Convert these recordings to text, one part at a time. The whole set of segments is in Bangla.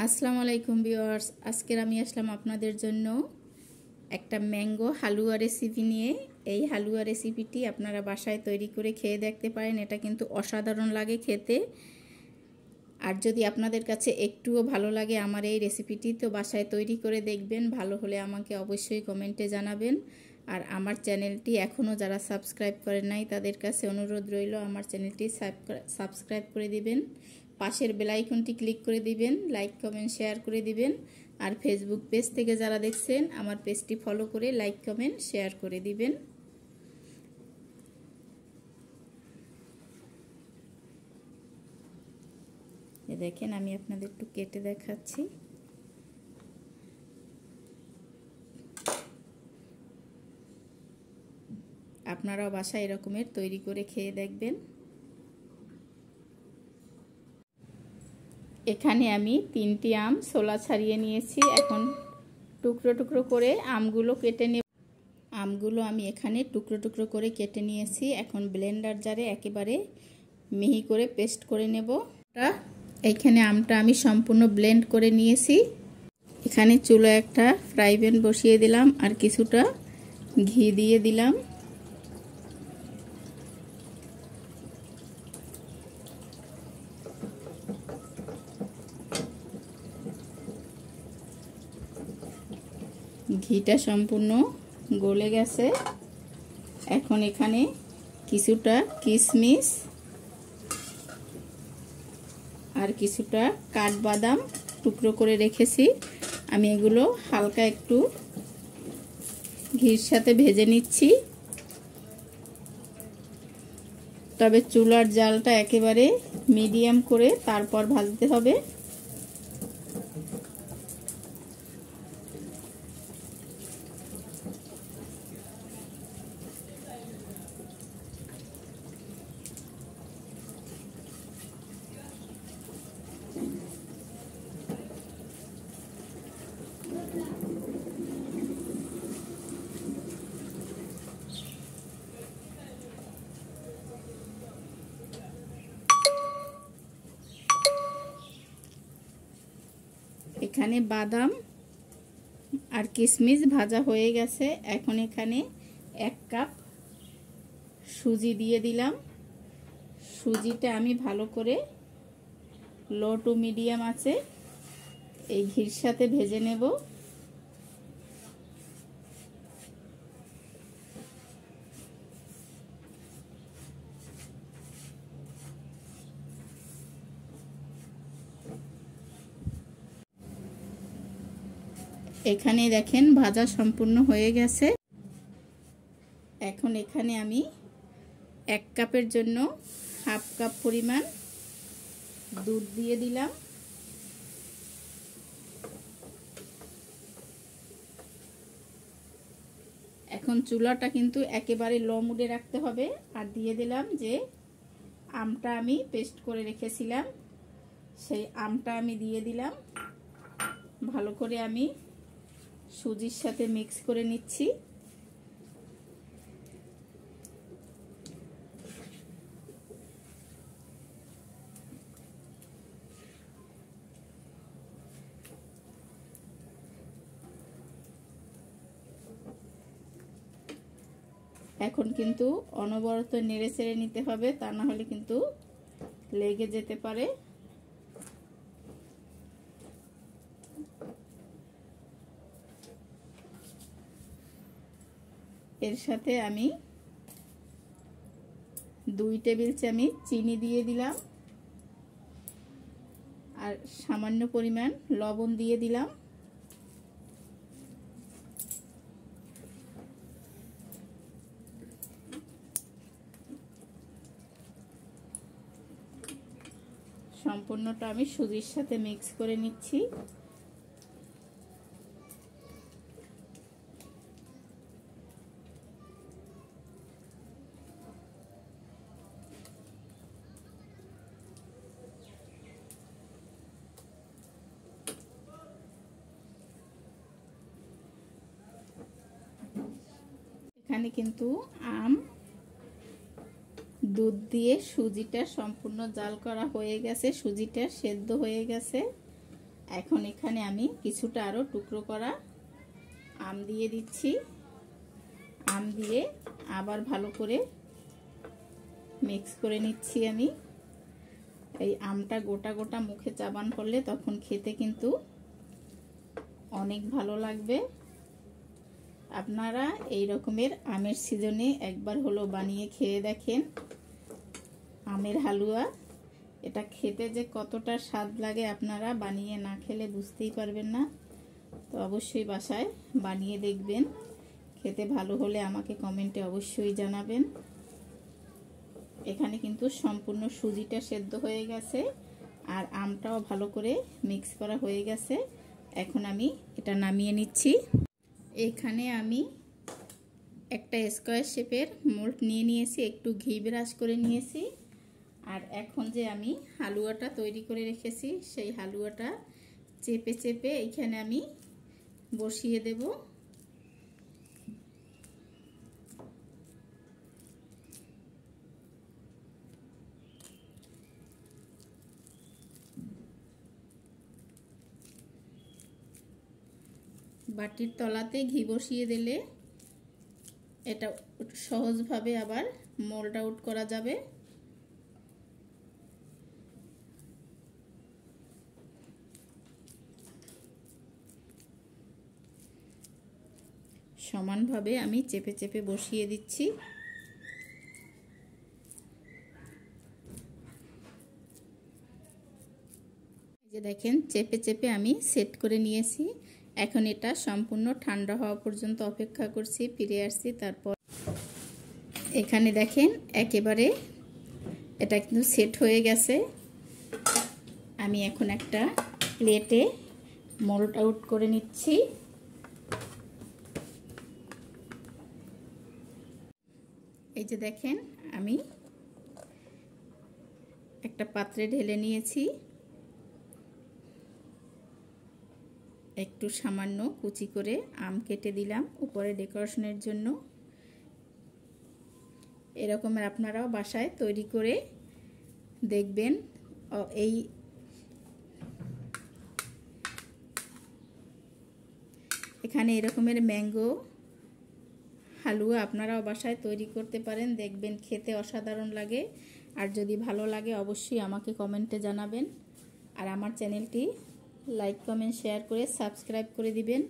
আসসালামু আলাইকুম ভিউয়ার্স, আজকের আমি আসলাম আপনাদের জন্য একটা ম্যাঙ্গো হালুয়া রেসিপি নিয়ে। এই হালুয়া রেসিপিটি আপনারা বাসায় তৈরি করে খেয়ে দেখতে পারেন। এটা কিন্তু অসাধারণ লাগে খেতে। আর যদি আপনাদের কাছে একটুও ভালো লাগে আমার এই রেসিপিটি, তো বাসায় তৈরি করে দেখবেন। ভালো হলে আমাকে অবশ্যই কমেন্টে জানাবেন। আর আমার চ্যানেলটি এখনও যারা সাবস্ক্রাইব করেন নাই তাদের কাছে অনুরোধ রইল আমার চ্যানেলটি সাবস্ক্রাইব করে দিবেন, পাশের বেল আইকনটি ক্লিক করে দিবেন, লাইক কমেন্ট শেয়ার করে দিবেন। আর ফেসবুক পেজ থেকে যারা দেখছেন আমার পেজটি ফলো করে লাইক কমেন্ট শেয়ার করে দিবেন। দেখেন আমি আপনাদের একটু কেটে দেখাচ্ছি। আপনারাও বাসায় এরকমের তৈরি করে খেয়ে দেখবেন। এখানে আমি 3টি আম ছোলা ছাড়িয়ে নিয়েছি। এখন টুকরো টুকরো করে আমগুলো কেটে নেব। আমগুলো আমি এখানে টুকরো টুকরো করে কেটে নিয়েছি। এখন ব্লেন্ডার জারে একেবারে মিহি করে পেস্ট করে নেব। এইখানে আমটা আমি সম্পূর্ণ ব্লেন্ড করে নিয়েছি। এখানে চুলায় একটা ফ্রাই প্যান বসিয়ে দিলাম আর কিছুটা ঘি দিয়ে দিলাম। ঘিটা সম্পূর্ণ গলে গেছে। এখন এখানে কিছুটা কিশমিশ আর কিছুটা কাঠবাদাম টুকরো করে রেখেছি। আমি এগুলো হালকা একটু ঘির সাথে ভেজে নিচ্ছি। তবে চুলার জালটা একেবারে মিডিয়াম করে তারপর ভাজতে হবে। এখানে বাদাম আর কিশমিশ ভাজা হয়ে গেছে। এখন এখানে 1 কাপ সুজি দিয়ে দিলাম। সুজিটা আমি ভালো করে লো টু মিডিয়াম আছে এই ঘির সাথে ভেজে নেব। এখানে দেখেন ভাজা সম্পূর্ণ হয়ে গেছে। এখন এখানে আমি 1 কাপের জন্য 1/2 কাপ পরিমাণ দুধ দিয়ে দিলাম। এখন চুলাটা কিন্তু একেবারে লো মুডে রাখতে হবে। আর দিয়ে দিলাম যে আমটা আমি পেস্ট করে রেখেছিলাম, সেই আমটা আমি দিয়ে দিলাম। ভালো করে আমি সুজির সাথে মিক্স করে নিচ্ছি। এখন কিন্তু অনবরত নেড়ে চেড়ে নিতে হবে, তা না হলে কিন্তু লেগে যেতে পারে। এর সাথে আমি 2 টেবিল চামচ চিনি দিয়ে দিলাম আর সামান্য পরিমাণ লবণ দিয়ে দিলাম। সম্পূর্ণটা আমি সুজির সাথে মিক্স করে নিচ্ছি। এখানে কিন্তু আম দুধ দিয়ে সুজিটা সম্পূর্ণ জাল করা হয়ে গেছে, সুজিটা সেদ্ধ হয়ে গেছে। এখন এখানে আমি কিছুটা আরও টুকরো করা আম দিয়ে দিচ্ছি। আম দিয়ে আবার ভালো করে মিক্স করে নিচ্ছি আমি। এই আমটা গোটা গোটা মুখে চাবান করলে তখন খেতে কিন্তু অনেক ভালো লাগবে। আপনারা এই রকমের আমের সিজনে একবার হলো বানিয়ে খেয়ে দেখেন আমের হালুয়া। এটা খেতে যে কতটা স্বাদ লাগে আপনারা বানিয়ে না খেলে বুঝতেই পারবেন না। তো অবশ্যই বাসায় বানিয়ে দেখবেন। খেতে ভালো হলে আমাকে কমেন্টে অবশ্যই জানাবেন। এখানে কিন্তু সম্পূর্ণ সুজিটা সেদ্ধ হয়ে গেছে আর আমটাও ভালো করে মিক্স করা হয়ে গেছে। এখন আমি এটা নামিয়ে নিচ্ছি। এখানে আমি একটা স্কোয়ার শেপের মোল্ড নিয়ে নিয়েছি, একটু ঘি ব্রাশ করে নিয়েছি। আর এখন যে আমি হালুয়াটা তৈরি করে রেখেছি সেই হালুয়াটা চেপে চেপে এখানে আমি বসিয়ে দেব। বাটির তলাতে ঘি বসিয়ে দিলে এটা সহজভাবে আবার মোল্ড আউট করা যাবে। সমানভাবে আমি চেপে চেপে বসিয়ে দিচ্ছি। যে দেখেন চেপে চেপে আমি সেট করে নিয়েছি। এখন এটা সম্পূর্ণ ঠান্ডা হওয়া পর্যন্ত অপেক্ষা করছি, ফিরে আসছি। তারপর এখানে দেখেন একেবারে এটা কিন্তু সেট হয়ে গেছে। আমি এখন একটা প্লেটে মোল্ড আউট করে নিচ্ছি। এই যে দেখেন আমি একটা পাত্রে ঢেলে নিয়েছি। একটু সামান্য কুচি করে আম কেটে দিলাম উপরে ডেকোরেশনের জন্য। এরকমের আপনারাও বাসায় তৈরি করে দেখবেন। এখানে এরকমের ম্যাঙ্গো হালুয়া আপনারাও বাসায় তৈরি করতে পারেন, দেখবেন খেতে অসাধারণ লাগে। আর যদি ভালো লাগে অবশ্যই আমাকে কমেন্টে জানাবেন। আর আমার চ্যানেলটি লাইক কমেন্ট শেয়ার করে সাবস্ক্রাইব করে দিবেন।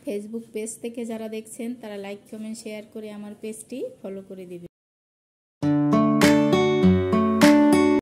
ফেসবুক পেজ থেকে যারা দেখছেন তারা লাইক কমেন্ট শেয়ার করে আমার পেজটি ফলো করে দিবেন।